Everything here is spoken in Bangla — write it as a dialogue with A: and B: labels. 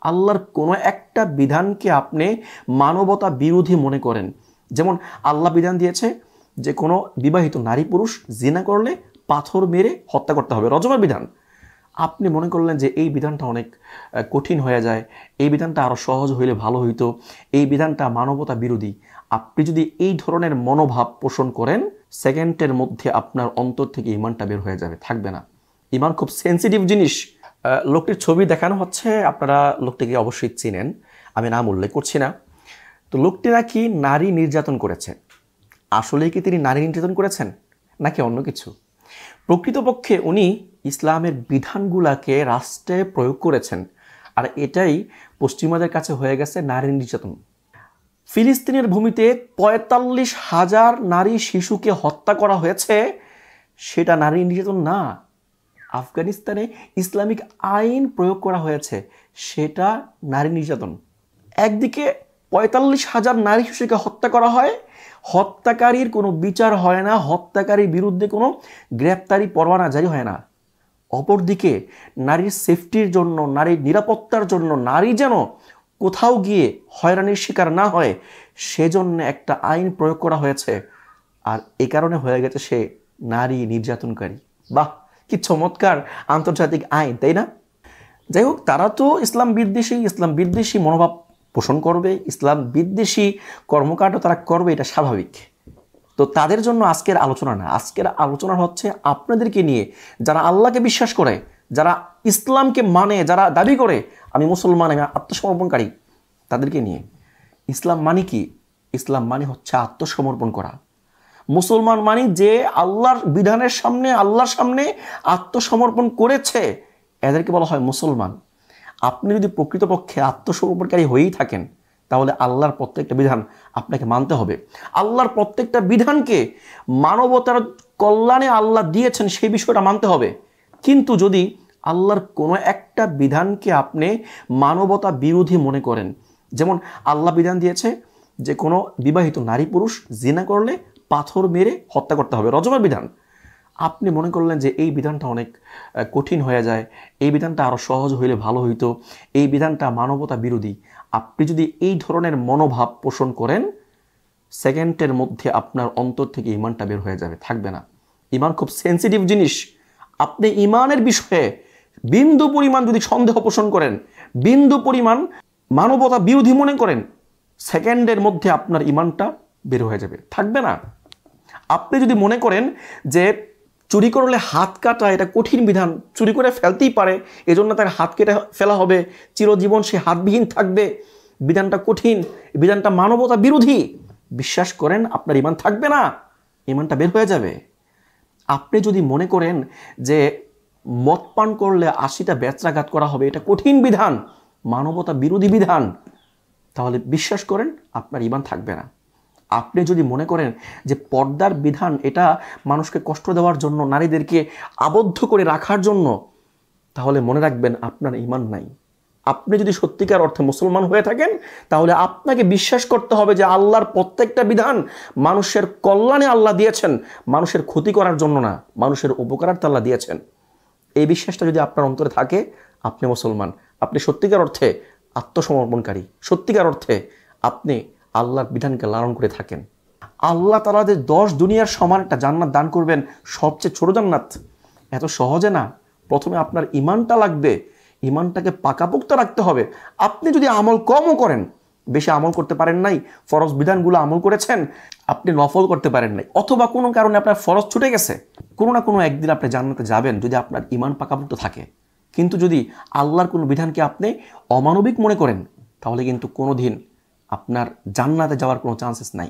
A: আল্লাহর কোনো একটা বিধানকে আপনি মানবতা বিরোধী মনে করেন, যেমন আল্লাহ বিধান দিয়েছে যে কোনো বিবাহিত নারী পুরুষ জিনা করলে পাথর মেরে হত্যা করতে হবে, রজমের বিধান। আপনি মনে করলেন যে এই বিধানটা অনেক কঠিন হয়ে যায়, এই বিধানটা আরও সহজ হইলে ভালো হইতো, এই বিধানটা মানবতা বিরোধী। আপনি যদি এই ধরনের মনোভাব পোষণ করেন, সেকেন্ডের মধ্যে আপনার অন্তর থেকে ইমানটা বের হয়ে যাবে, থাকবে না। ইমান খুব সেন্সিটিভ জিনিস। লোকটির ছবি দেখানো হচ্ছে, আপনারা লোকটিকে অবশ্যই চিনেন, আমি নাম উল্লেখ করছি না। তো লোকটি নাকি নারী নির্যাতন করেছে। আসলেই কি তিনি নারী নির্যাতন করেছেন নাকি অন্য কিছু? প্রকৃতপক্ষে উনি ইসলামের বিধানগুলাকে রাষ্ট্রে প্রয়োগ করেছেন, আর এটাই পশ্চিমাদের কাছে হয়ে গেছে নারী নির্যাতন। ফিলিস্তিনের ভূমিতে ৪৫,০০০ নারী শিশুকে হত্যা করা হয়েছে, সেটা নারী নির্যাতন না। আফগানিস্তানে ইসলামিক আইন প্রয়োগ করা হয়েছে, সেটা নারী নির্যাতন। একদিকে ৪৫,০০০ নারী শিশুকে হত্যা করা হয়, হত্যাকারীর কোনো বিচার হয় না, হত্যাকারীর বিরুদ্ধে কোনো গ্রেপ্তারি পরোয়ানা জারি হয় না। অপরদিকে নারীর সেফটির জন্য, নারীর নিরাপত্তার জন্য, নারী যেন কোথাও গিয়ে হয়রানির শিকার না হয়, সেজন্য একটা আইন প্রয়োগ করা হয়েছে, আর এ কারণে হয়ে গেছে সে নারী নির্যাতনকারী। বাহ, কি চমৎকার আন্তর্জাতিক আইন, তাই না? যাই হোক, তারা তো ইসলাম বিদ্বেষী মনোভাব পোষণ করবে, ইসলাম বিদ্বেষী কর্মকাণ্ড তারা করবে, এটা স্বাভাবিক। তো তাদের জন্য আজকের আলোচনা না, আজকের আলোচনা হচ্ছে আপনাদেরকে নিয়ে, যারা আল্লাহকে বিশ্বাস করে, যারা ইসলামকে মানে, যারা দাবি করে আমি মুসলমান, আমি আত্মসমর্পণকারী, তাদেরকে নিয়ে। ইসলাম মানে কি? ইসলাম মানে হচ্ছে আত্মসমর্পণ করা। মুসলমান মানে যে আল্লাহর বিধানের সামনে, আল্লাহর সামনে আত্মসমর্পণ করেছে, এদেরকে বলা হয় মুসলমান। আপনি যদি প্রকৃতপক্ষে আত্মসমর্পণকারী হয়েই থাকেন, তাহলে আল্লাহর প্রত্যেকটা বিধান আপনাকে মানতে হবে। আল্লাহর প্রত্যেকটা বিধানকে মানবতার কল্যাণে আল্লাহ দিয়েছেন, সেই বিষয়টা মানতে হবে। কিন্তু যদি আল্লাহর কোনো একটা বিধানকে আপনি মানবতা বিরোধী মনে করেন, যেমন আল্লাহ বিধান দিয়েছে যে কোনো বিবাহিত নারী পুরুষ জিনা করলে পাথর মেরে হত্যা করতে হবে, রজমের বিধান। আপনি মনে করলেন যে এই বিধানটা অনেক কঠিন হয়ে যায়, এই বিধানটা আরও সহজ হইলে ভালো হইতো, এই বিধানটা মানবতা বিরোধী। আপনি যদি এই ধরনের মনোভাব পোষণ করেন, সেকেন্ডের মধ্যে আপনার অন্তর থেকে ইমানটা বের হয়ে যাবে, থাকবে না। ইমান খুব সেন্সিটিভ জিনিস। আপনি ইমানের বিষয়ে বিন্দু পরিমাণ যদি সন্দেহ পোষণ করেন, বিন্দু পরিমাণ মানবতা বিরোধী মনে করেন, সেকেন্ডের মধ্যে আপনার ইমানটা বের হয়ে যাবে, থাকবে না। আপনি যদি মনে করেন যে চুরি করলে হাত কাটা এটা কঠিন বিধান, চুরি করে ফেলতেই পারে, এজন্য তার হাত কেটে ফেলা হবে, চিরজীবন সে হাতবিহীন থাকবে, বিধানটা কঠিন, বিধানটা মানবতা বিরোধী, বিশ্বাস করেন আপনার ইমান থাকবে না, ইমানটা বের হয়ে যাবে। আপনি যদি মনে করেন যে মদ পান করলে ৮০টা বেত্রাঘাত করা হবে, এটা কঠিন বিধান, মানবতা বিরোধী বিধান, তাহলে বিশ্বাস করেন আপনার ইমান থাকবে না। আপনি যদি মনে করেন যে পর্দার বিধান এটা মানুষকে কষ্ট দেওয়ার জন্য, নারীদেরকে আবদ্ধ করে রাখার জন্য, তাহলে মনে রাখবেন আপনার ইমান নাই। আপনি যদি সত্যিকার অর্থে মুসলমান হয়ে থাকেন, তাহলে আপনাকে বিশ্বাস করতে হবে যে আল্লাহর প্রত্যেকটা বিধান মানুষের কল্যাণে আল্লাহ দিয়েছেন, মানুষের ক্ষতি করার জন্য না, মানুষের উপকারার্থে আল্লাহ দিয়েছেন। এই বিশ্বাসটা যদি আপনার অন্তরে থাকে, আপনি মুসলমান, আপনি সত্যিকার অর্থে আত্মসমর্পণকারী, সত্যিকার অর্থে আপনি আল্লাহর বিধানকে লালন করে থাকেন। আল্লাহ তাআলা যে 10 দুনিয়ার সমান একটা জান্নাত দান করবেন, সবচেয়ে ছোট জান্নাত, এত সহজে না। প্রথমে আপনার ইমানটা লাগবে, ইমানটাকে পাকাপোক্ত রাখতে হবে। আপনি যদি আমল কমও করেন, বেশি আমল করতে পারেন নাই, ফরজ বিধানগুলো আমল করেছেন, আপনি নফল করতে পারেন নাই, অথবা কোনো কারণে আপনার ফরজ ছুটে গেছে, কোনো না কোনো একদিন আপনি জান্নাতে যাবেন যদি আপনার ইমান পাকাপোক্ত থাকে। কিন্তু যদি আল্লাহর কোনো বিধানকে আপনি অমানবিক মনে করেন, তাহলে কিন্তু কোনো দিন আপনার জান্নাতে যাওয়ার কোনো চান্সেস নাই।